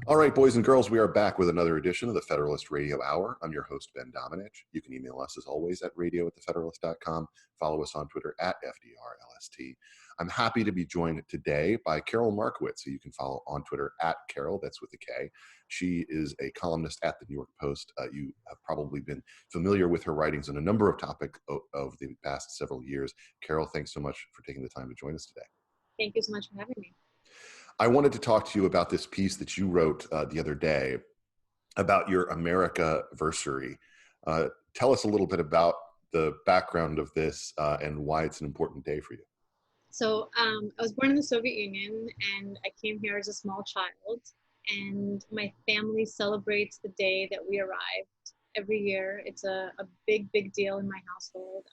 All right, boys and girls, we are back with another edition of the Federalist Radio Hour. I'm your host, Ben Domenech. You can email us, as always, at radio@thefederalist.com. Follow us on Twitter at FDRLST. I'm happy to be joined today by Karol Markowicz, who you can follow on Twitter at Karol, that's with a K. She is a columnist at the New York Post. You have probably been familiar with her writings on a number of topics over the past several years. Karol, thanks so much for taking the time to join us today. Thank you so much for having me. I wanted to talk to you about this piece that you wrote the other day about your Americaversary. Tell us a little bit about the background of this and why it's an important day for you. So I was born in the Soviet Union, and I came here as a small child, and my family celebrates the day that we arrived every year. It's a big, big deal in my household.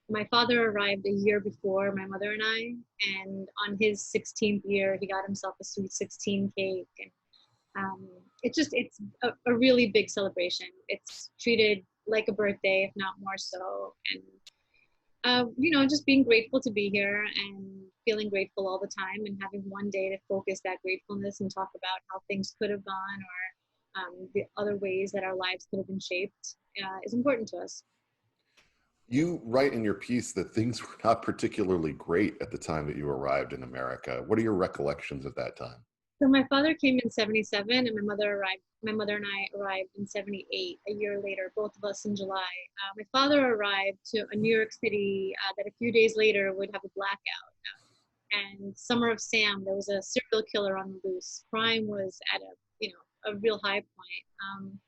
My father arrived a year before my mother and I, and on his 16th year, he got himself a sweet 16 cake. And it's a really big celebration. It's treated like a birthday, if not more so. And, just being grateful to be here and feeling grateful all the time and having one day to focus that gratefulness and talk about how things could have gone or the other ways that our lives could have been shaped is important to us. You write in your piece that things were not particularly great at the time that you arrived in America. What are your recollections of that time? So my father came in 77 and my mother and I arrived in 78, a year later, both of us in July. My father arrived to a New York City that a few days later would have a blackout. And Summer of Sam, there was a serial killer on the loose. Crime was at a real high point.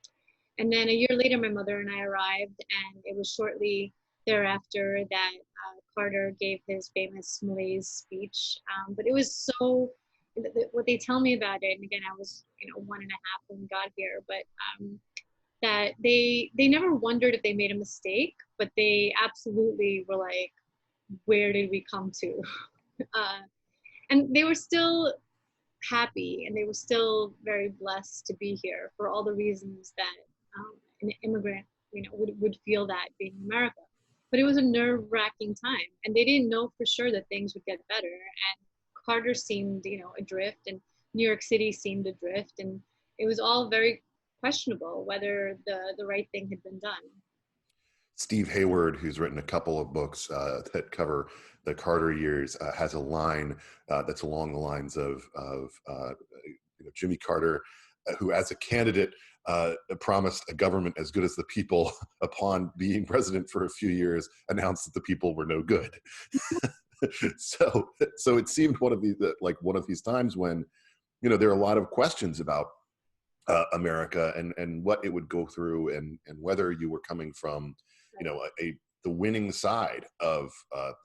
And then a year later, my mother and I arrived, and it was shortly thereafter that Carter gave his famous malaise speech. But it was so, what they tell me about it, and again, I was 1.5 when we got here, but that they never wondered if they made a mistake, but they absolutely were like, where did we come to? And they were still happy, and they were still very blessed to be here for all the reasons that an immigrant would feel that being in America. But it was a nerve-wracking time, and they didn't know for sure that things would get better. And Carter seemed, adrift, and New York City seemed adrift, and it was all very questionable whether the right thing had been done. Steve Hayward, who's written a couple of books that cover the Carter years, has a line that's along the lines of Jimmy Carter, who as a candidate promised a government as good as the people, upon being president for a few years, announced that the people were no good. So it seemed one of these times when, there are a lot of questions about America and what it would go through and whether you were coming from, the winning side of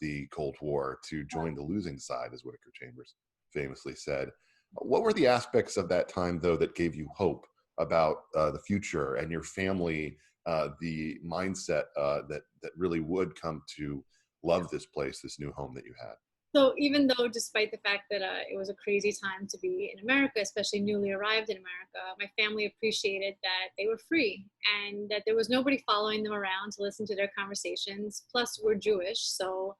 the Cold War to join the losing side, as Whittaker Chambers famously said. What were the aspects of that time, though, that gave you hope about the future and your family, the mindset that really would come to love this place, this new home that you had? So even though, despite the fact that it was a crazy time to be in America, especially newly arrived in America, my family appreciated that they were free and that there was nobody following them around to listen to their conversations. Plus, we're Jewish, so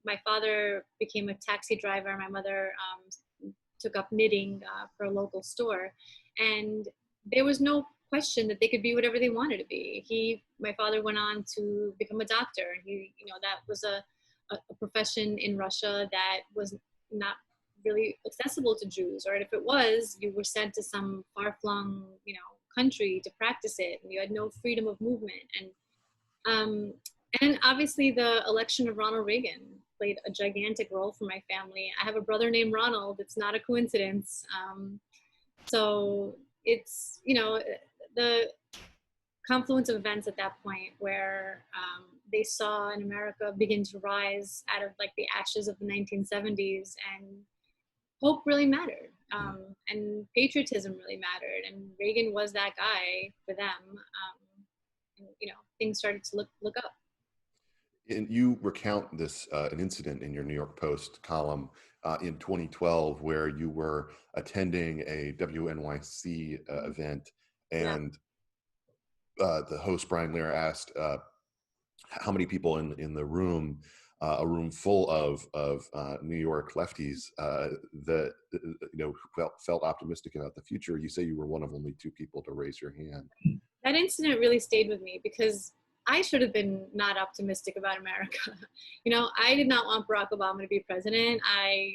my father became a taxi driver. My mother took up knitting for a local store, and there was no question that they could be whatever they wanted to be. My father went on to become a doctor, and that was a profession in Russia that was not really accessible to Jews, or if it was, you were sent to some far-flung, country to practice it, and you had no freedom of movement. And obviously the election of Ronald Reagan played a gigantic role for my family. I have a brother named Ronald. It's not a coincidence. So it's, the confluence of events at that point where they saw in America begin to rise out of the ashes of the 1970s, and hope really mattered, and patriotism really mattered, and Reagan was that guy for them, and things started to look up. And you recount this an incident in your New York Post column in 2012 where you were attending a WNYC event, and the host, Brian Lear, asked how many people in the room a room full of New York lefties that felt optimistic about the future. You say you were one of only two people to raise your hand. That incident really stayed with me because I should have been not optimistic about America. I did not want Barack Obama to be president. I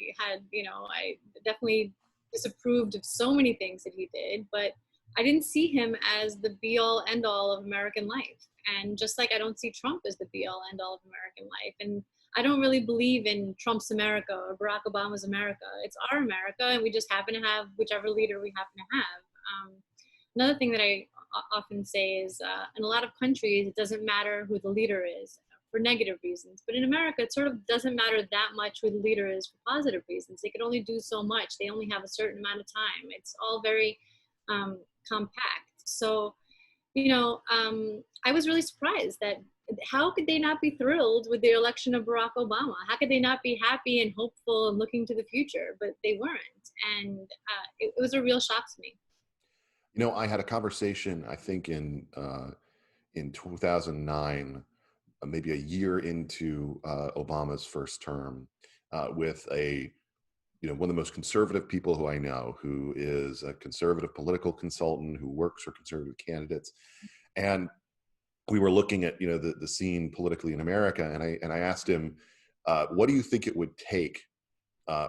definitely disapproved of so many things that he did, but I didn't see him as the be all end all of American life. And just like I don't see Trump as the be all end all of American life. And I don't really believe in Trump's America or Barack Obama's America. It's our America, and we just happen to have whichever leader we happen to have. Another thing that I often say is in a lot of countries, it doesn't matter who the leader is for negative reasons. But in America, it sort of doesn't matter that much who the leader is for positive reasons. They can only do so much. They only have a certain amount of time. It's all very compact. So, I was really surprised that how could they not be thrilled with the election of Barack Obama? How could they not be happy and hopeful and looking to the future? But they weren't. And it was a real shock to me. I had a conversation, I think in 2009, maybe a year into Obama's first term, with one of the most conservative people who I know, who is a conservative political consultant who works for conservative candidates. And we were looking at, the scene politically in America. And I asked him, what do you think it would take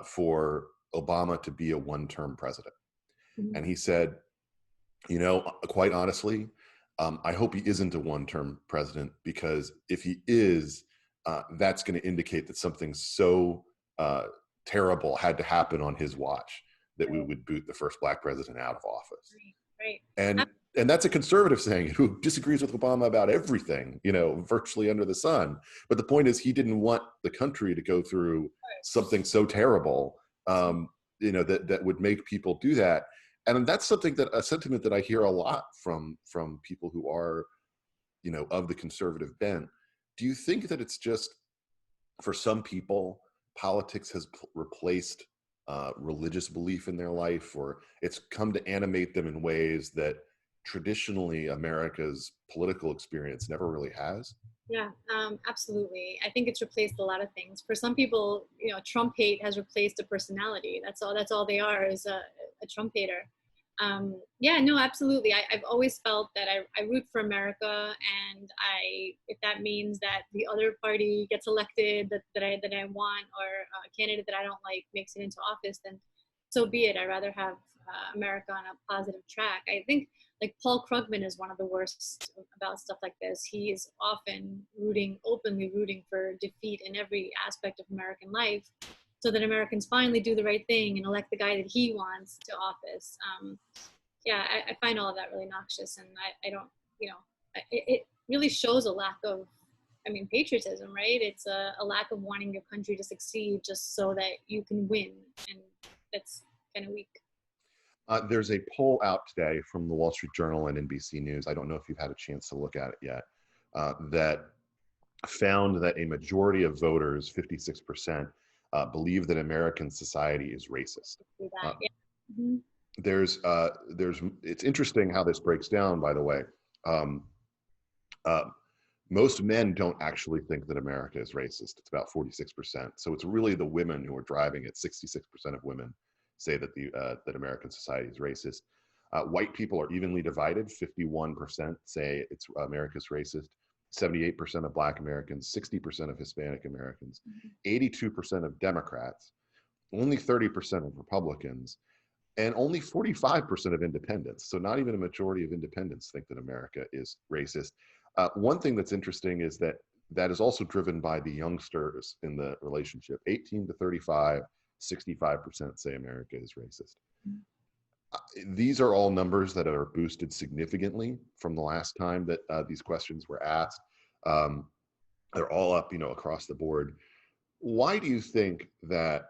for Obama to be a one-term president? Mm-hmm. And he said, quite honestly, I hope he isn't a one-term president, because if he is, that's going to indicate that something so terrible had to happen on his watch that we would boot the first Black president out of office. Right. And that's a conservative saying who disagrees with Obama about everything, virtually under the sun. But the point is, he didn't want the country to go through something so terrible, that would make people do that. And that's a sentiment that I hear a lot from people who are, of the conservative bent. Do you think that it's just, for some people, politics has replaced religious belief in their life, or it's come to animate them in ways that traditionally America's political experience never really has? Yeah, absolutely. I think it's replaced a lot of things. For some people, Trump hate has replaced a personality. That's all they are, is a Trump hater. Absolutely. I've always felt that I root for America, and if that means that the other party gets elected that I want, or a candidate that I don't like makes it into office, then so be it. I'd rather have America on a positive track. I think like Paul Krugman is one of the worst about stuff like this. He is often openly rooting for defeat in every aspect of American life, so that Americans finally do the right thing and elect the guy that he wants to office. I find all of that really noxious, and I don't, it really shows a lack of, patriotism, right? It's a lack of wanting your country to succeed just so that you can win, and that's kind of weak. There's a poll out today from the Wall Street Journal and NBC News. I don't know if you've had a chance to look at it yet, that found that a majority of voters, 56%, believe that American society is racist. It's interesting how this breaks down, by the way. Most men don't actually think that America is racist. It's about 46%. So it's really the women who are driving it. 66% of women say that that American society is racist. White people are evenly divided. 51% say America's racist. 78% of Black Americans, 60% of Hispanic Americans, 82% of Democrats, only 30% of Republicans, and only 45% of independents. So not even a majority of independents think that America is racist. One thing that's interesting is that is also driven by the youngsters in the relationship. 18 to 35, 65% say America is racist. These are all numbers that are boosted significantly from the last time that these questions were asked. They're all up, across the board. Why do you think that,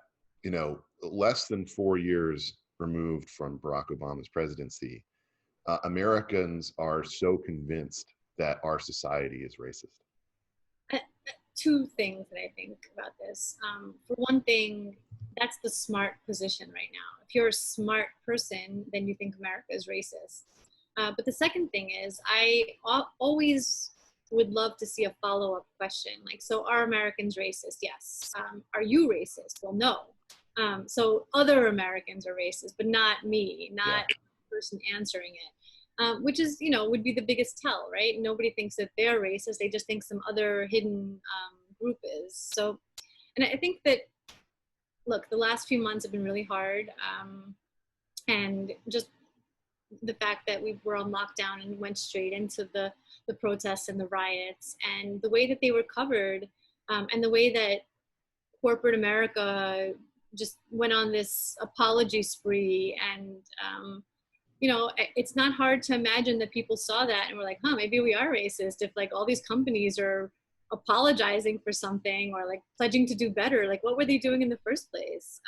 less than 4 years removed from Barack Obama's presidency, Americans are so convinced that our society is racist? Two things that I think about this. For one thing, that's the smart position right now. If you're a smart person, then you think America is racist. But the second thing is, I always would love to see a follow-up question. Like, so are Americans racist? Yes. Are you racist? Well, no. So other Americans are racist, but not me, not the person answering it, which is, would be the biggest tell, right? Nobody thinks that they're racist. They just think some other hidden group is. So, and I think that, look, the last few months have been really hard. And just the fact that we were on lockdown and went straight into the protests and the riots, and the way that they were covered, and the way that corporate America just went on this apology spree. And it's not hard to imagine that people saw that and were like, maybe we are racist if like all these companies are apologizing for something or like pledging to do better. Like, what were they doing in the first place?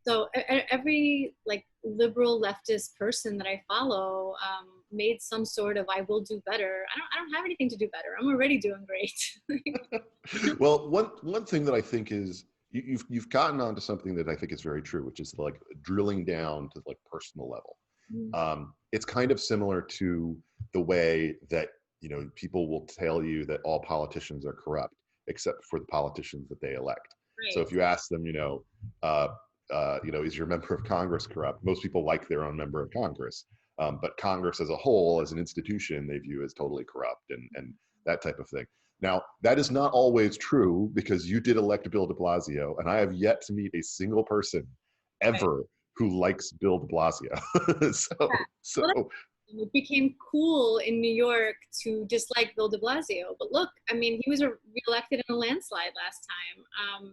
So every like liberal leftist person that I follow made some sort of, I will do better. I don't have anything to do better. I'm already doing great. Well, one thing that I think is you've gotten onto something that I think is very true, which is like drilling down to like personal level. It's kind of similar to the way that, people will tell you that all politicians are corrupt, except for the politicians that they elect. Right. So if you ask them, is your member of Congress corrupt? Most people like their own member of Congress. But Congress as a whole, as an institution, they view as totally corrupt and that type of thing. Now, that is not always true, because you did elect Bill de Blasio, and I have yet to meet a single person ever who likes Bill de Blasio. So it became cool in New York to dislike Bill de Blasio. But look, I mean, he was reelected in a landslide last time.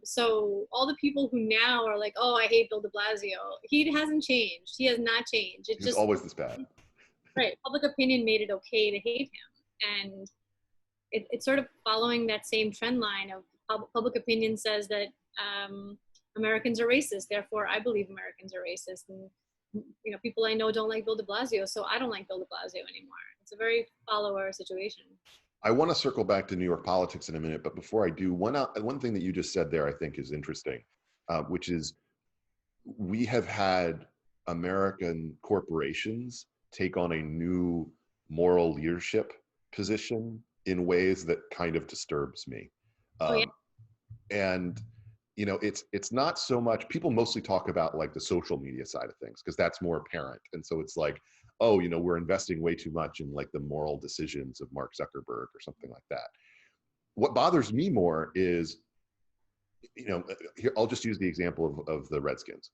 So all the people who now are like, oh, I hate Bill de Blasio, he hasn't changed. He has not changed. It's just always this bad. Right. Public opinion made it okay to hate him. And it's sort of following that same trend line of public opinion says that Americans are racist. Therefore, I believe Americans are racist. And people I know don't like Bill de Blasio, so I don't like Bill de Blasio anymore. It's a very follower situation. I want to circle back to New York politics in a minute, but before I do, one thing that you just said there I think is interesting, which is we have had American corporations take on a new moral leadership position in ways that kind of disturbs me. And it's not so much, people mostly talk about like the social media side of things because that's more apparent. And so it's like, oh, we're investing way too much in like the moral decisions of Mark Zuckerberg or something like that. What bothers me more is, here, I'll just use the example of the Redskins.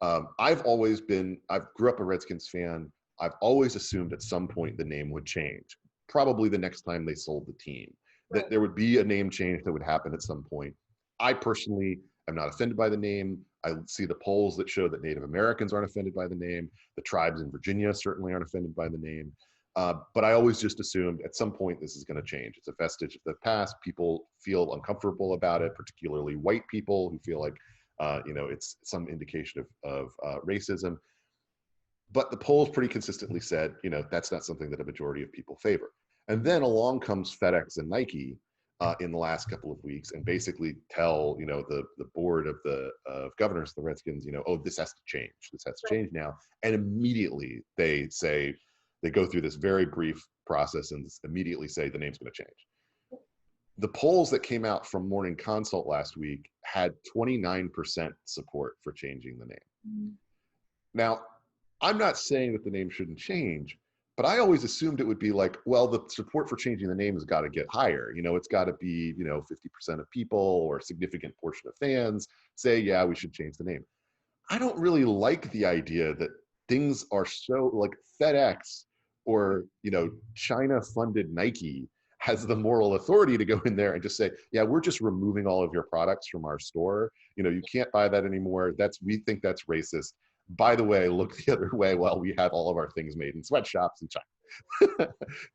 I grew up a Redskins fan. I've always assumed at some point the name would change, probably the next time they sold the team, that there would be a name change that would happen at some point. I personally am not offended by the name. I see the polls that show that Native Americans aren't offended by the name. The tribes in Virginia certainly aren't offended by the name. But I always just assumed at some point this is going to change. It's a vestige of the past. People feel uncomfortable about it, particularly white people who feel like, it's some indication of racism. But the polls pretty consistently said, that's not something that a majority of people favor. And then along comes FedEx and Nike in the last couple of weeks and basically tell, the board of governors of the Redskins, oh, this has to change. This has to change now. And immediately they go through this very brief process and immediately say the name's going to change. The polls that came out from Morning Consult last week had 29% support for changing the name. Mm-hmm. Now, I'm not saying that the name shouldn't change, but I always assumed it would be like, well, the support for changing the name has got to get higher. It's got to be, 50% of people or a significant portion of fans say, yeah, we should change the name. I don't really like the idea that things are so like FedEx or, China-funded Nike has the moral authority to go in there and just say, yeah, we're just removing all of your products from our store. You can't buy that anymore. We think that's racist. By the way, look the other way while we have all of our things made in sweatshops in China.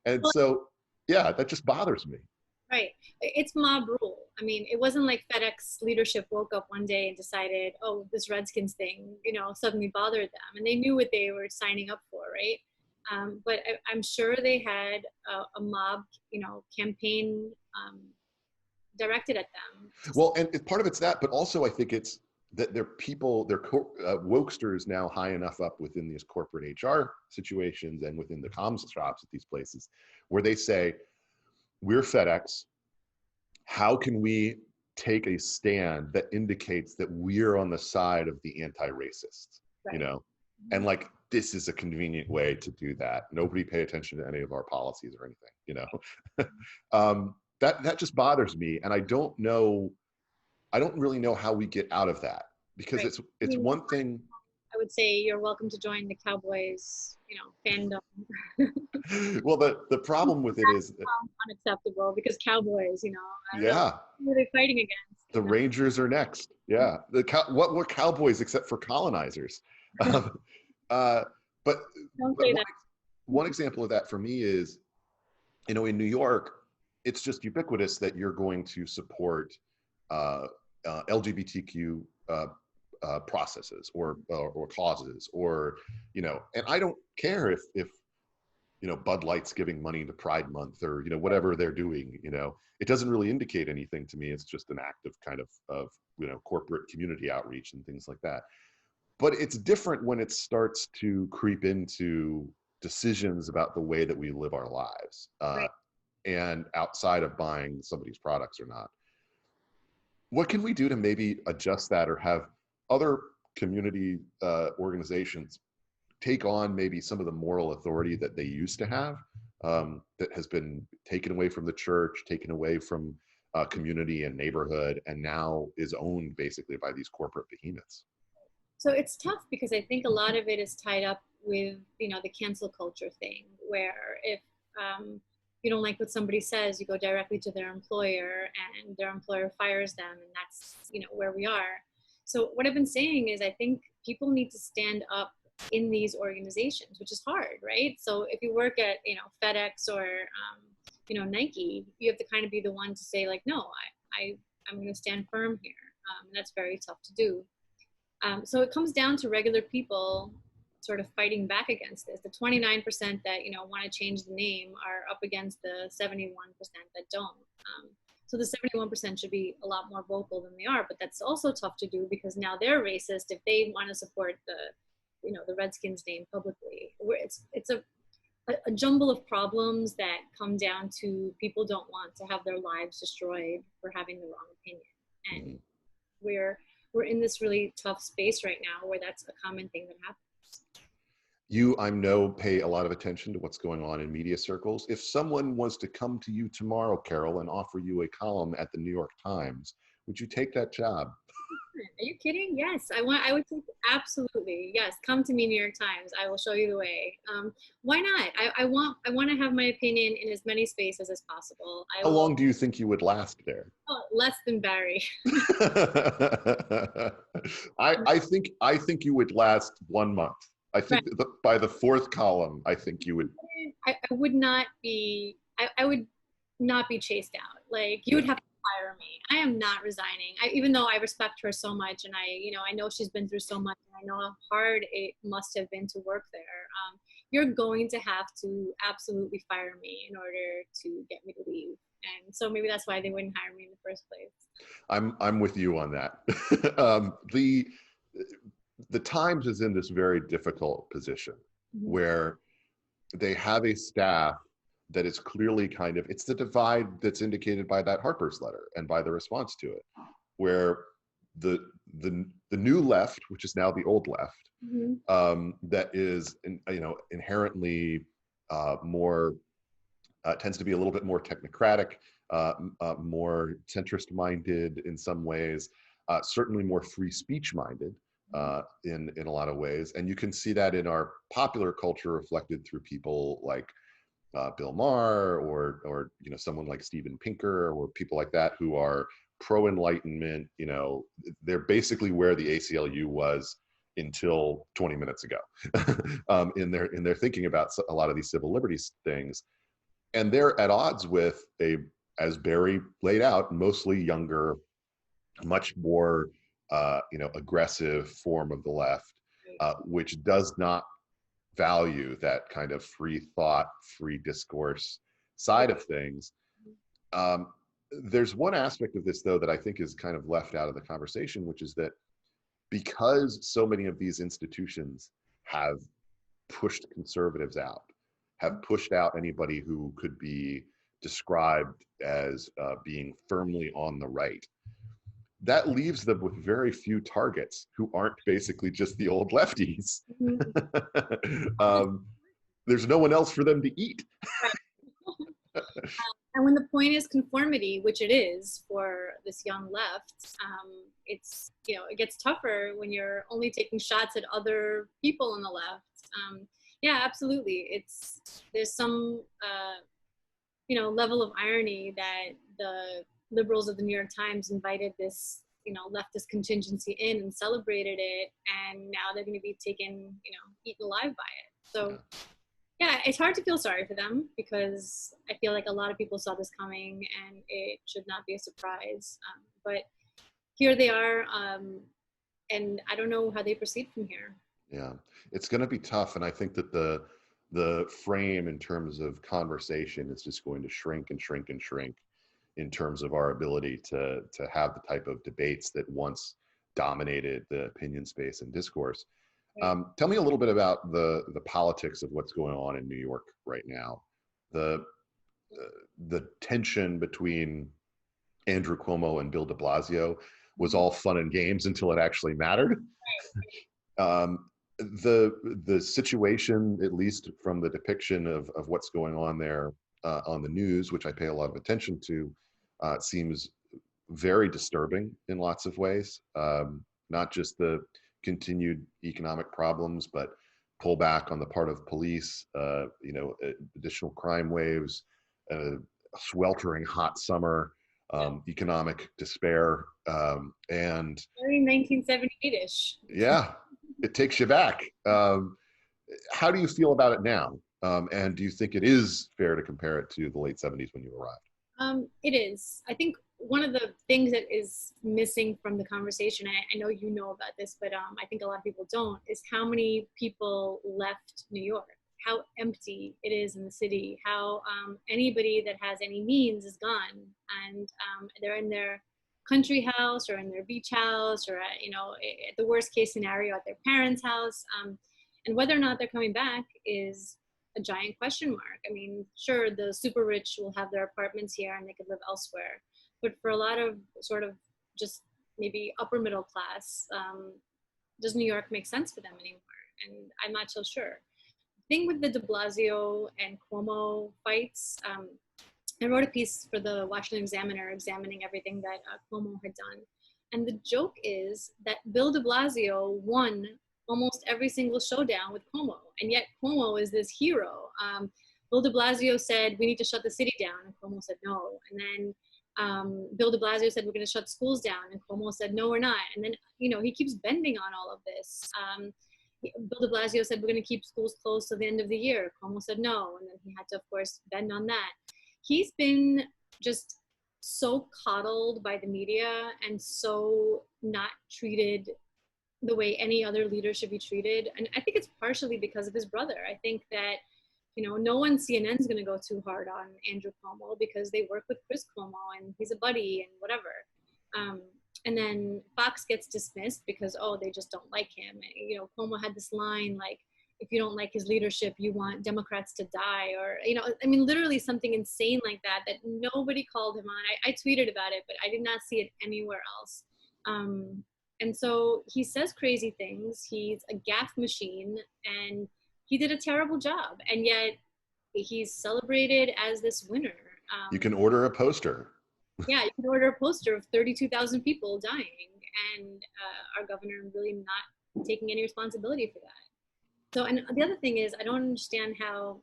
And so, yeah, that just bothers me. Right. It's mob rule. I mean, it wasn't like FedEx leadership woke up one day and decided, oh, this Redskins thing, suddenly bothered them. And they knew what they were signing up for, right? But I'm sure they had a mob, campaign directed at them. Well, and part of it's that, but also I think it's that they're wokesters now high enough up within these corporate HR situations and within the comms shops at these places where they say, we're FedEx. How can we take a stand that indicates that we're on the side of the anti-racists, Right. you know? And like, this is a convenient way to do that. Nobody pay attention to any of our policies or anything, you know? That just bothers me. And I don't really know how we get out of that, because Right. it's one thing. I would say you're welcome to join the Cowboys, fandom. Well, the problem with it is Unacceptable, because Cowboys, I don't know, yeah, who are they fighting against? the Rangers are next. Yeah, what were Cowboys except for colonizers? But Don't say that. one example of that for me is, in New York, it's just ubiquitous that you're going to support LGBTQ processes or causes, or and I don't care if Bud Light's giving money to Pride Month, or whatever they're doing. It doesn't really indicate anything to me. It's just an act of kind of corporate community outreach and things like that. But it's different when it starts to creep into decisions about the way that we live our lives, Right. and outside of buying somebody's products or not. What can we do to maybe adjust that, or have other community organizations take on maybe some of the moral authority that they used to have, that has been taken away from the church, taken away from community and neighborhood, and now is owned basically by these corporate behemoths? So it's tough, because I think a lot of it is tied up with, the cancel culture thing, where if you don't like what somebody says, you go directly to their employer, and their employer fires them, and that's, where we are. So what I've been saying is, I think people need to stand up in these organizations, which is hard, right? So if you work at, FedEx or, Nike, you have to kind of be the one to say, like, no, I'm going to stand firm here. And that's very tough to do. So it comes down to regular people sort of fighting back against this. The 29% that, want to change the name are up against the 71% that don't. So the 71% should be a lot more vocal than they are, but that's also tough to do, because now they're racist if they want to support the Redskins name publicly. It's a jumble of problems that come down to people don't want to have their lives destroyed for having the wrong opinion. And we're in this really tough space right now where that's a common thing that happens. I know, pay a lot of attention to what's going on in media circles. If someone was to come to you tomorrow, Karol, and offer you a column at the New York Times, would you take that job? Are you kidding? Yes, I would take, absolutely. Yes, come to me, New York Times. I will show you the way. Why not? I want to have my opinion in as many spaces as possible. How long do you think you would last there? Oh, less than Barry. I think you would last 1 month. I think that by the fourth column, I think you would. I would not be. I would not be chased out. Like, you would have to fire me. I am not resigning. Even though I respect her so much, and I know she's been through so much, and I know how hard it must have been to work there. You're going to have to absolutely fire me in order to get me to leave. And so maybe that's why they wouldn't hire me in the first place. I'm with you on that. The Times is in this very difficult position, where they have a staff that is clearly it's the divide that's indicated by that Harper's letter and by the response to it, where the new left, which is now the old left, that is inherently more tends to be a little bit more technocratic, more centrist minded in some ways, certainly more free speech minded in a lot of ways. And you can see that in our popular culture reflected through people like Bill Maher, or someone like Steven Pinker, or people like that who are pro-Enlightenment. They're basically where the ACLU was until 20 minutes ago in their thinking about a lot of these civil liberties things. And they're at odds with as Barry laid out, mostly younger, much more aggressive form of the left, which does not value that kind of free thought, free discourse side of things. There's one aspect of this, though, that I think is kind of left out of the conversation, which is that because so many of these institutions have pushed conservatives out, have pushed out anybody who could be described as being firmly on the right. That leaves them with very few targets who aren't basically just the old lefties. There's no one else for them to eat. And when the point is conformity, which it is for this young left, it's, you know, it gets tougher when you're only taking shots at other people on the left. Yeah, absolutely. There's some, you know, level of irony that the liberals of the New York Times invited this, you know, leftist contingency in and celebrated it, and now they're going to be taken, you know, eaten alive by it. So yeah, it's hard to feel sorry for them because I feel like a lot of people saw this coming and it should not be a surprise. But here they are, and I don't know how they proceed from here. Yeah, it's going to be tough, and I think that the frame in terms of conversation is just going to shrink and shrink and shrink in terms of our ability to have the type of debates that once dominated the opinion space and discourse. Tell me a little bit about the politics of what's going on in New York right now. The tension between Andrew Cuomo and Bill de Blasio was all fun and games until it actually mattered. The situation, at least from the depiction of what's going on there on the news, which I pay a lot of attention to, seems very disturbing in lots of ways. Not just the continued economic problems, but pullback on the part of police, you know, additional crime waves, sweltering hot summer, economic despair, and very 1978-ish. Yeah, it takes you back. How do you feel about it now? And do you think it is fair to compare it to the late 70s when you arrived? It is. I think one of the things that is missing from the conversation, I know you know about this, but I think a lot of people don't, is how many people left New York, how empty it is in the city, how anybody that has any means is gone, and they're in their country house or in their beach house, or you know, at the worst case scenario at their parents' house, and whether or not they're coming back is a giant question mark. I mean, sure, the super rich will have their apartments here and they could live elsewhere, but for a lot of sort of just maybe upper middle class, does New York make sense for them anymore? And I'm not so sure. The thing with the de Blasio and Cuomo fights, I wrote a piece for the Washington Examiner examining everything that Cuomo had done. And the joke is that Bill de Blasio won almost every single showdown with Cuomo. And yet Cuomo is this hero. Bill de Blasio said, we need to shut the city down. And Cuomo said, no. And then Bill de Blasio said, we're going to shut schools down. And Cuomo said, no, we're not. And then, you know, he keeps bending on all of this. Bill de Blasio said, we're going to keep schools closed till the end of the year. Cuomo said, no. And then he had to, of course, bend on that. He's been just so coddled by the media and so not treated the way any other leader should be treated. And I think it's partially because of his brother. I think that, you know, no one CNN's going to go too hard on Andrew Cuomo because they work with Chris Cuomo and he's a buddy and whatever. And then Fox gets dismissed because, oh, they just don't like him. You know, Cuomo had this line like, if you don't like his leadership, you want Democrats to die, or, you know, I mean, literally something insane like that, that nobody called him on. I tweeted about it, but I did not see it anywhere else. And so he says crazy things. He's a gaffe machine, and he did a terrible job. And yet he's celebrated as this winner. You can order a poster. Yeah, you can order a poster of 32,000 people dying, and our governor really not taking any responsibility for that. So, and the other thing is, I don't understand how,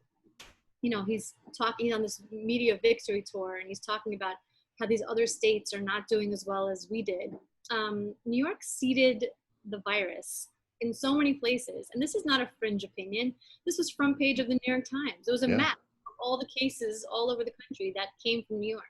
you know, he's talking on this media victory tour, and he's talking about how these other states are not doing as well as we did. New York seeded the virus in so many places, and this is not a fringe opinion. This was front page of the New York Times. There was a map of all the cases all over the country that came from New York.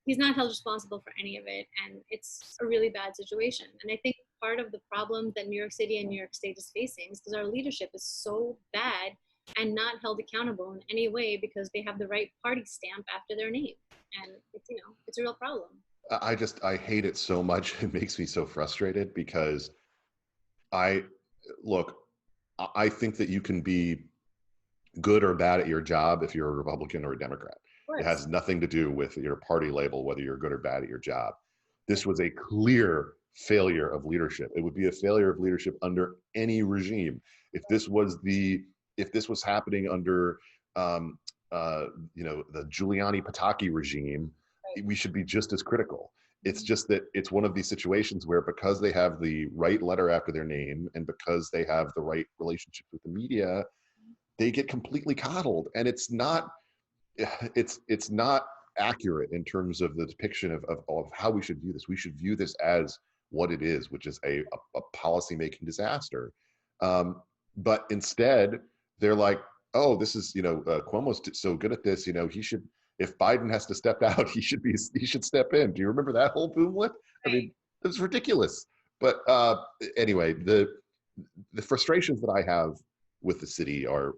He's not held responsible for any of it, and it's a really bad situation. And I think part of the problem that New York City and New York State is facing is because our leadership is so bad and not held accountable in any way because they have the right party stamp after their name. And it's, you know, it's a real problem. I hate it so much. It makes me so frustrated because I think that you can be good or bad at your job if you're a Republican or a Democrat. It has nothing to do with your party label, whether you're good or bad at your job. This was a clear failure of leadership. It would be a failure of leadership under any regime. If this was happening under, the Giuliani Pataki regime, we should be just as critical. It's just that it's one of these situations where, because they have the right letter after their name and because they have the right relationship with the media, they get completely coddled. And it's not accurate in terms of the depiction of how we should view this. We should view this as what it is, which is a policy-making disaster. But instead, they're like, oh, this is, Cuomo's so good at this, he should, if Biden has to step out, he should step in. Do you remember that whole boomlet? I mean, it was ridiculous. But anyway, the frustrations that I have with the city are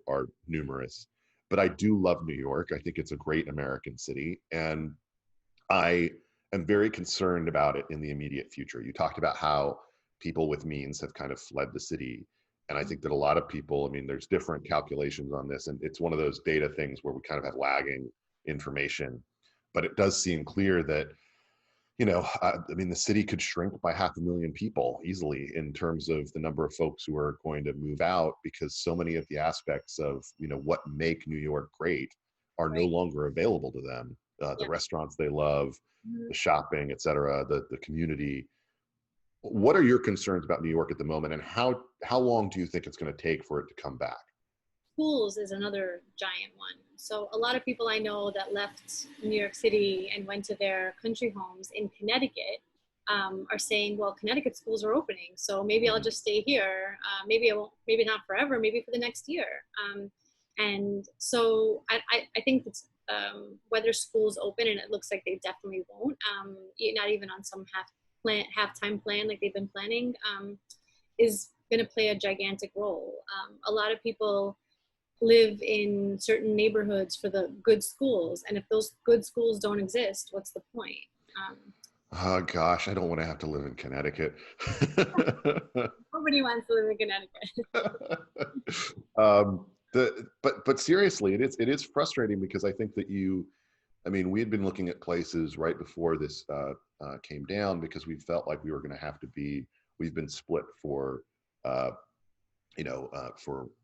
numerous. But I do love New York. I think it's a great American city, and I am very concerned about it in the immediate future. You talked about how people with means have kind of fled the city. And I think that a lot of people, I mean, there's different calculations on this, and it's one of those data things where we kind of have lagging information. But it does seem clear that, the city could shrink by 500,000 people easily in terms of the number of folks who are going to move out, because so many of the aspects of, what make New York great are no longer available to them. The restaurants they love, the shopping, et cetera, the community. What are your concerns about New York at the moment, and how long do you think it's going to take for it to come back? Schools is another giant one. So a lot of people I know that left New York City and went to their country homes in Connecticut are saying, well, Connecticut schools are opening, so maybe I'll just stay here. Maybe I won't, maybe not forever, maybe for the next year. And so I think it's, whether schools open, and it looks like they definitely won't, not even on some half-time plan like they've been planning, is going to play a gigantic role. A lot of people live in certain neighborhoods for the good schools, and if those good schools don't exist, what's the point? Oh gosh, I don't want to have to live in Connecticut. Nobody wants to live in Connecticut. But seriously, it is frustrating, because I think that we had been looking at places right before this came down, because we felt like we were going to have to we've been split for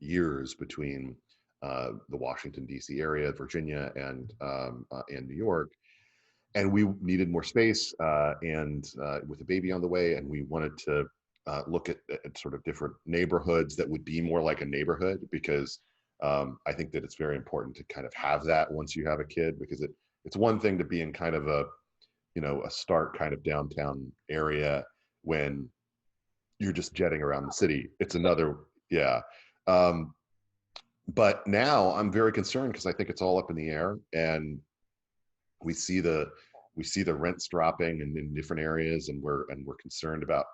years between the Washington, D.C. area, Virginia, and New York. And we needed more space, and with a baby on the way, and we wanted to look at sort of different neighborhoods that would be more like a neighborhood, because I think that it's very important to kind of have that once you have a kid, because it's one thing to be in kind of a stark kind of downtown area when you're just jetting around the city. It's another, but now I'm very concerned, because I think it's all up in the air, and we see the rents dropping in different areas, and we're concerned about,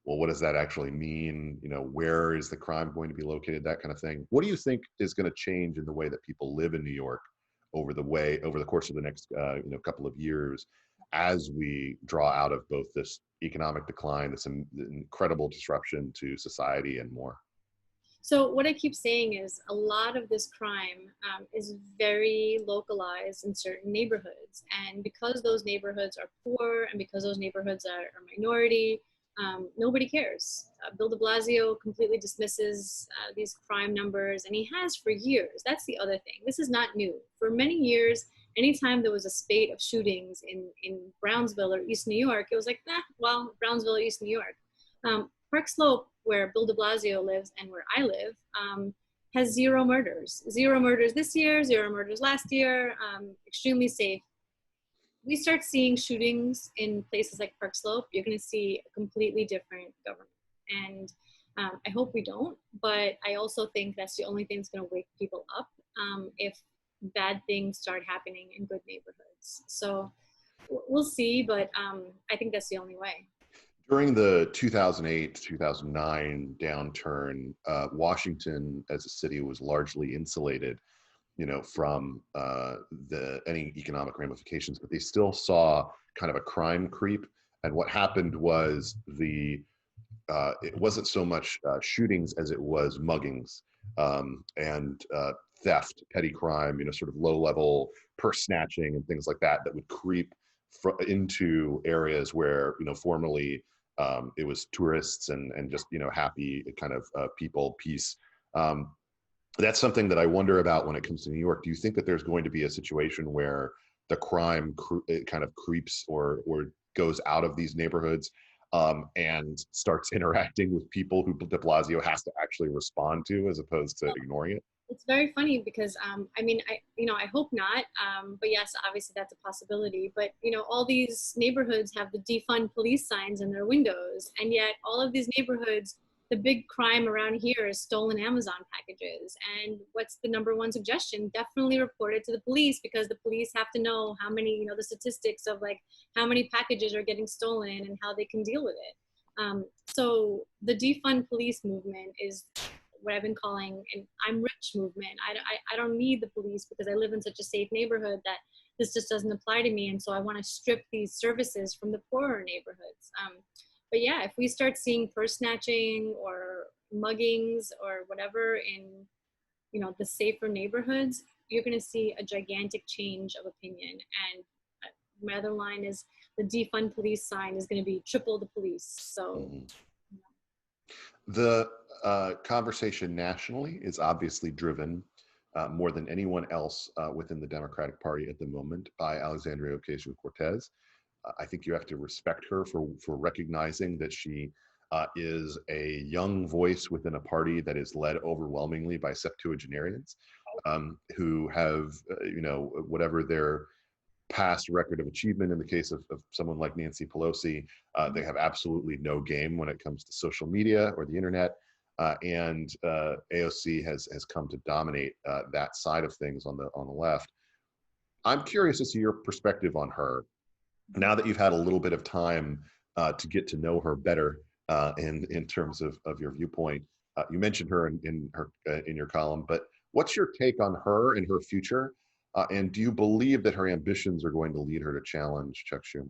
well, what does that actually mean? Where is the crime going to be located? That kind of thing. What do you think is going to change in the way that people live in New York over the course of the next couple of years, as we draw out of both this economic decline, this incredible disruption to society, and more? So what I keep saying is, a lot of this crime is very localized in certain neighborhoods. And because those neighborhoods are poor, and because those neighborhoods are minority, nobody cares. Bill de Blasio completely dismisses these crime numbers, and he has for years. That's the other thing. This is not new. For many years, anytime there was a spate of shootings in Brownsville or East New York, it was like, Brownsville or East New York. Park Slope, where Bill de Blasio lives and where I live, has 0 murders. 0 murders this year, 0 murders last year, extremely safe. We start seeing shootings in places like Park Slope, you're going to see a completely different government. And I hope we don't, but I also think that's the only thing that's going to wake people up if bad things start happening in good neighborhoods. So we'll see, but I think that's the only way. During the 2008-2009 downturn, Washington as a city was largely insulated, from any economic ramifications, but they still saw kind of a crime creep. And what happened was the it wasn't so much shootings as it was muggings and theft, petty crime, sort of low-level purse snatching and things like that that would creep into areas where, formerly it was tourists and just, happy kind of people, peace. That's something that I wonder about when it comes to New York. Do you think that there's going to be a situation where the crime it kind of creeps or goes out of these neighborhoods and starts interacting with people who de Blasio has to actually respond to, as opposed to ignoring it? It's very funny because I mean, I hope not, but yes, obviously that's a possibility. But all these neighborhoods have the defund police signs in their windows, and yet all of these neighborhoods, the big crime around here is stolen Amazon packages. And what's the number one suggestion? Definitely report it to the police, because the police have to know how many, the statistics of like how many packages are getting stolen and how they can deal with it. So the defund police movement is what I've been calling an I'm rich movement. I don't need the police because I live in such a safe neighborhood that this just doesn't apply to me. And so I want to strip these services from the poorer neighborhoods. But yeah, if we start seeing purse snatching or muggings or whatever in, the safer neighborhoods, you're going to see a gigantic change of opinion. And my other line is the defund police sign is going to be triple the police. So. Mm-hmm. The conversation nationally is obviously driven more than anyone else within the Democratic Party at the moment by Alexandra Ocasio-Cortez. I think you have to respect her for recognizing that she is a young voice within a party that is led overwhelmingly by septuagenarians who have, whatever their past record of achievement. In the case of someone like Nancy Pelosi, they have absolutely no game when it comes to social media or the internet. And AOC has come to dominate that side of things on the left. I'm curious as to your perspective on her, now that you've had a little bit of time to get to know her better in terms of your viewpoint. You mentioned her in your column, but what's your take on her and her future? And do you believe that her ambitions are going to lead her to challenge Chuck Schumer?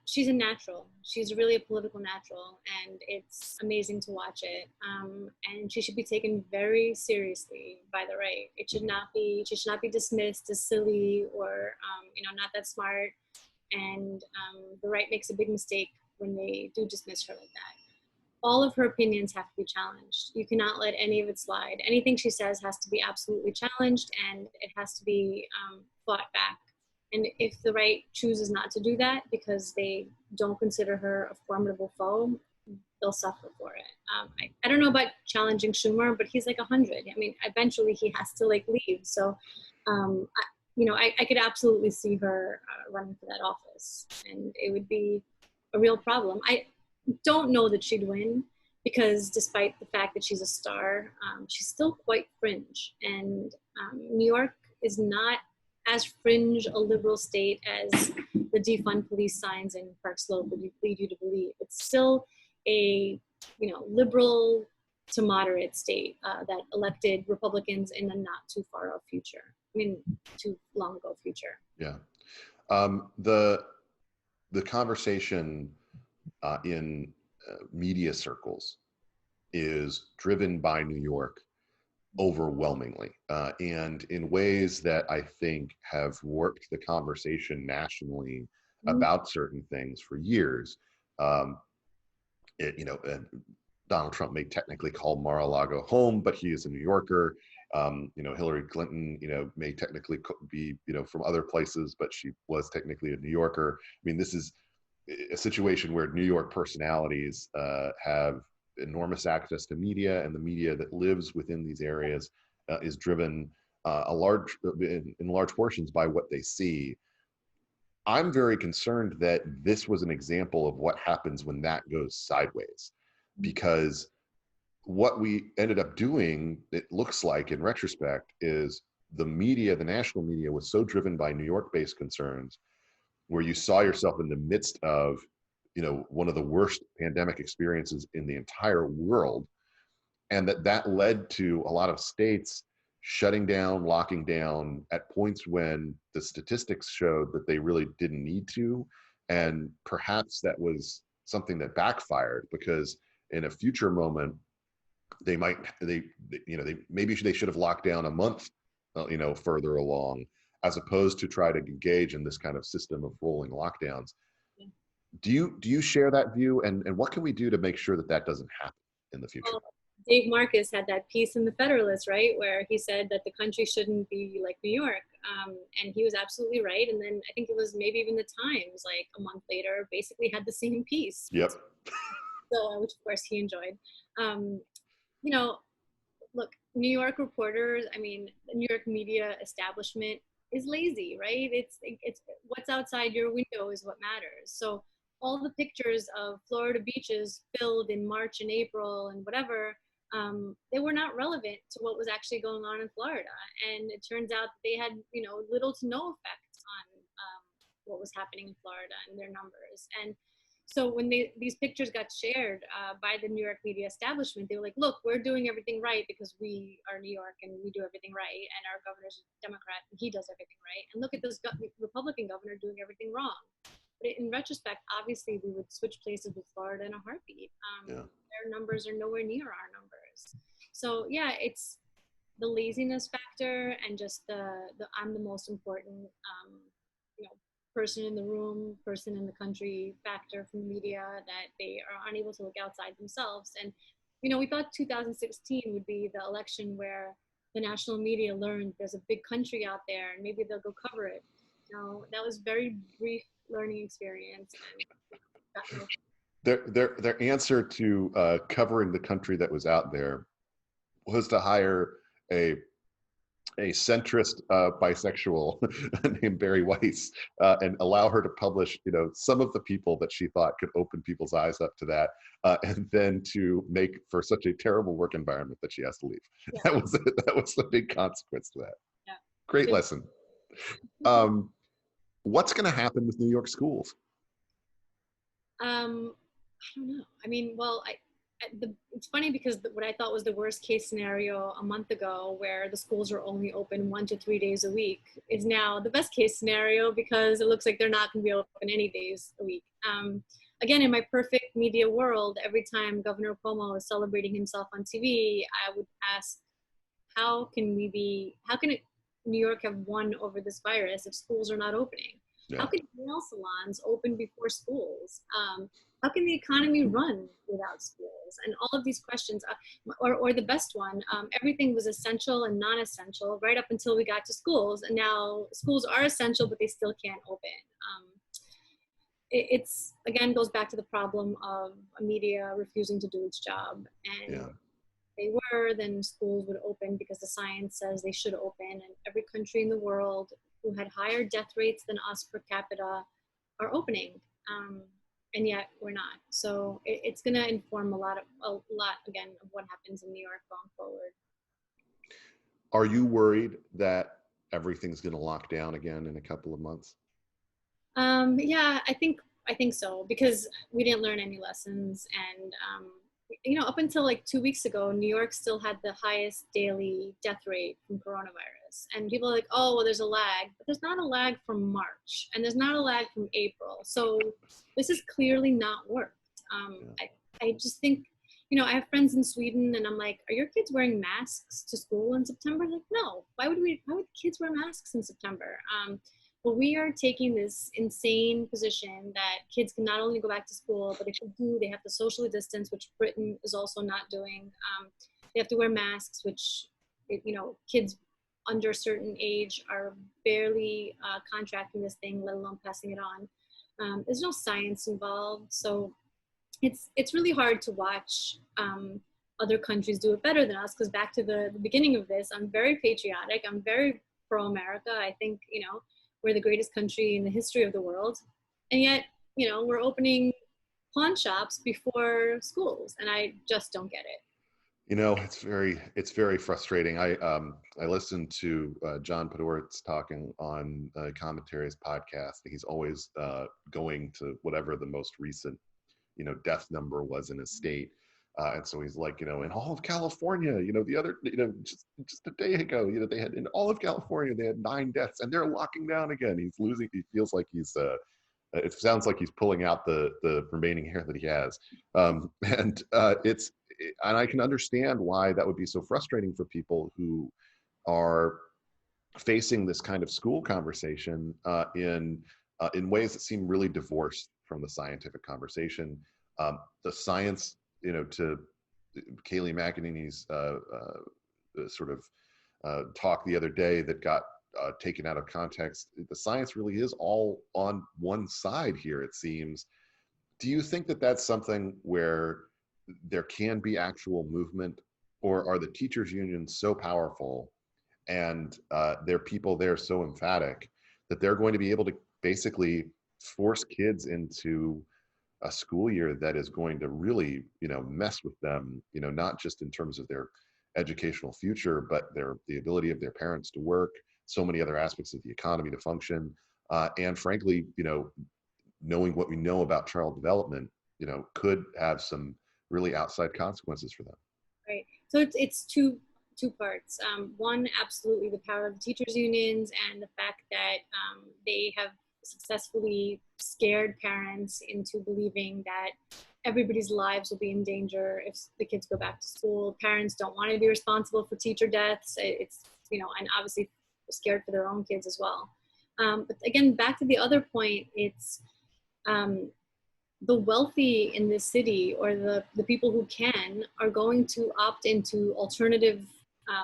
She's a natural. She's really a political natural, and it's amazing to watch it. And she should be taken very seriously by the right. She should not be dismissed as silly or not that smart. And the right makes a big mistake when they do dismiss her like that. All of her opinions have to be challenged. You cannot let any of it slide. Anything she says has to be absolutely challenged, and it has to be fought back. And if the right chooses not to do that because they don't consider her a formidable foe, they'll suffer for it. I don't know about challenging Schumer, but he's like 100. I mean, eventually he has to leave. So, I could absolutely see her running for that office, and it would be a real problem. I don't know that she'd win, because despite the fact that she's a star, she's still quite fringe. And New York is not as fringe a liberal state as the defund police signs in Park Slope would lead you to believe. It's still a liberal to moderate state that elected Republicans in the not too far off future. I mean, too long ago future. Yeah. The conversation in media circles is driven by New York overwhelmingly, and in ways that I think have warped the conversation nationally about certain things for years. Donald Trump may technically call Mar-a-Lago home, but he is a New Yorker. Hillary Clinton, may technically be, from other places, but she was technically a New Yorker. I mean, this is a situation where New York personalities have enormous access to media, and the media that lives within these areas is driven in large portions by what they see. I'm very concerned that this was an example of what happens when that goes sideways, because what we ended up doing, it looks like in retrospect, is the national media was so driven by New York-based concerns, where you saw yourself in the midst of one of the worst pandemic experiences in the entire world. And that led to a lot of states shutting down, locking down at points when the statistics showed that they really didn't need to. And perhaps that was something that backfired, because in a future moment, they might, maybe they should have locked down a month, further along, as opposed to try to engage in this kind of system of rolling lockdowns. Do you share that view? And what can we do to make sure that that doesn't happen in the future? Well, Dave Marcus had that piece in the Federalist, right, where he said that the country shouldn't be like New York. And he was absolutely right. And then I think it was maybe even the Times, like a month later, basically had the same piece. Yep. So, which of course he enjoyed. Look, New York reporters, I mean, the New York media establishment is lazy, right? It's what's outside your window is what matters. So all the pictures of Florida beaches filled in March and April and whatever, they were not relevant to what was actually going on in Florida. And it turns out that they had, little to no effect on what was happening in Florida and their numbers. And so when these pictures got shared by the New York media establishment, they were like, look, we're doing everything right because we are New York and we do everything right. And our governor's a Democrat and he does everything right. And look at this Republican governor doing everything wrong. But in retrospect, obviously, we would switch places with Florida in a heartbeat. Their numbers are nowhere near our numbers. So yeah, it's the laziness factor and just the I'm the most important, person in the room, person in the country factor from the media, that they are unable to look outside themselves. And, we thought 2016 would be the election where the national media learned there's a big country out there and maybe they'll go cover it. That was very brief learning experience. Their answer to covering the country that was out there was to hire a centrist bisexual named Barry Weiss and allow her to publish, some of the people that she thought could open people's eyes up to that, and then to make for such a terrible work environment that she has to leave. Yeah. That was the big consequence to that. Yeah. Great lesson. What's going to happen with New York schools? I don't know. I mean, well, it's funny because what I thought was the worst case scenario a month ago, where the schools are only open 1 to 3 days a week, is now the best case scenario because it looks like they're not going to be open any days a week. Again, in my perfect media world, every time Governor Cuomo is celebrating himself on TV, I would ask, how can New York have won over this virus if schools are not opening? Yeah. How can nail salons open before schools? How can the economy run without schools? And all of these questions, or the best one, everything was essential and non-essential right up until we got to schools. And now schools are essential, but they still can't open. It's, again, goes back to the problem of media refusing to do its job. And if they were, then schools would open because the science says they should open. And every country in the world who had higher death rates than us per capita are opening. And yet we're not. So it's going to inform a lot again of what happens in New York going forward. Are you worried that everything's going to lock down again in a couple of months? Yeah, I think so, because we didn't learn any lessons. And up until like 2 weeks ago, New York still had the highest daily death rate from coronavirus. And people are like, oh, well, there's a lag. But there's not a lag from March, and there's not a lag from April. So this has clearly not worked. I just think, I have friends in Sweden, and I'm like, are your kids wearing masks to school in September? Like, no. Why would kids wear masks in September? Well, we are taking this insane position that kids can not only go back to school, but if they do, they have to socially distance, which Britain is also not doing. They have to wear masks, which, kids under a certain age are barely contracting this thing, let alone passing it on. There's no science involved, so it's really hard to watch other countries do it better than us, because back to the beginning of this, I'm very patriotic, I'm very pro-America. I think, we're the greatest country in the history of the world. And yet, we're opening pawn shops before schools, and I just don't get it. It's very frustrating. I listened to John Podhoretz talking on Commentary's podcast. He's always going to whatever the most recent, death number was in his state. And so he's like, in all of California, the other, just a day ago, they had, in all of California, they had 9 deaths and they're locking down again. He feels like he's It sounds like he's pulling out the remaining hair that he has. And I can understand why that would be so frustrating for people who are facing this kind of school conversation in ways that seem really divorced from the scientific conversation. The science, to Kayleigh McEnany's sort of talk the other day that got taken out of context, the science really is all on one side here, it seems. Do you think that that's something where there can be actual movement, or are the teachers' unions so powerful and their people there so emphatic that they're going to be able to basically force kids into a school year that is going to really, mess with them, not just in terms of their educational future, but the ability of their parents to work, so many other aspects of the economy to function, and frankly, knowing what we know about child development, could have some really outside consequences for them. Right. So it's two parts. One, absolutely the power of the teachers' unions and the fact that they have successfully scared parents into believing that everybody's lives will be in danger if the kids go back to school. Parents don't want to be responsible for teacher deaths. It's, and obviously scared for their own kids as well. But again, back to the other point, it's the wealthy in this city, or the people who can, are going to opt into alternative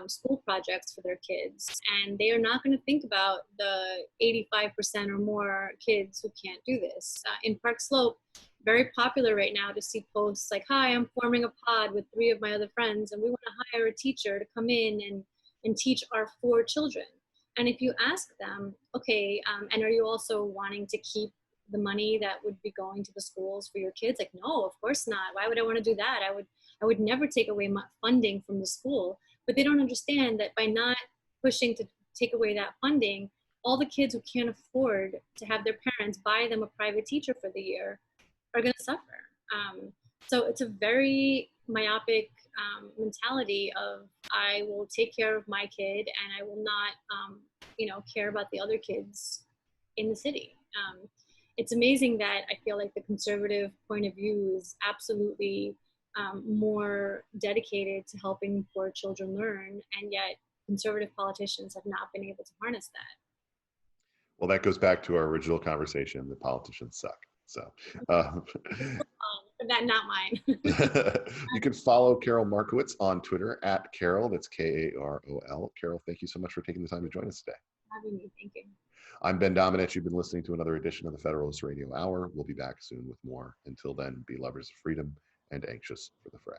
school projects for their kids, and they are not going to think about the 85% or more kids who can't do this. In Park Slope, very popular right now to see posts like, "Hi, I'm forming a pod with 3 of my other friends, and we want to hire a teacher to come in and teach our 4 children." And if you ask them, okay, and are you also wanting to keep the money that would be going to the schools for your kids? Like, no, of course not. Why would I want to do that? I would never take away my funding from the school. But they don't understand that by not pushing to take away that funding, all the kids who can't afford to have their parents buy them a private teacher for the year are going to suffer. So it's a very myopic mentality of, I will take care of my kid and I will not, care about the other kids in the city. It's amazing that I feel like the conservative point of view is absolutely more dedicated to helping poor children learn, and yet conservative politicians have not been able to harness that. Well, that goes back to our original conversation that politicians suck. So that, not mine. You can follow Karol Markowicz on Twitter at Karol, that's Karol. Karol, thank you so much for taking the time to join us today. Having me, thank you. I'm Ben Domenech. You've been listening to another edition of the Federalist Radio Hour. We'll be back soon with more. Until then, be lovers of freedom and anxious for the fray.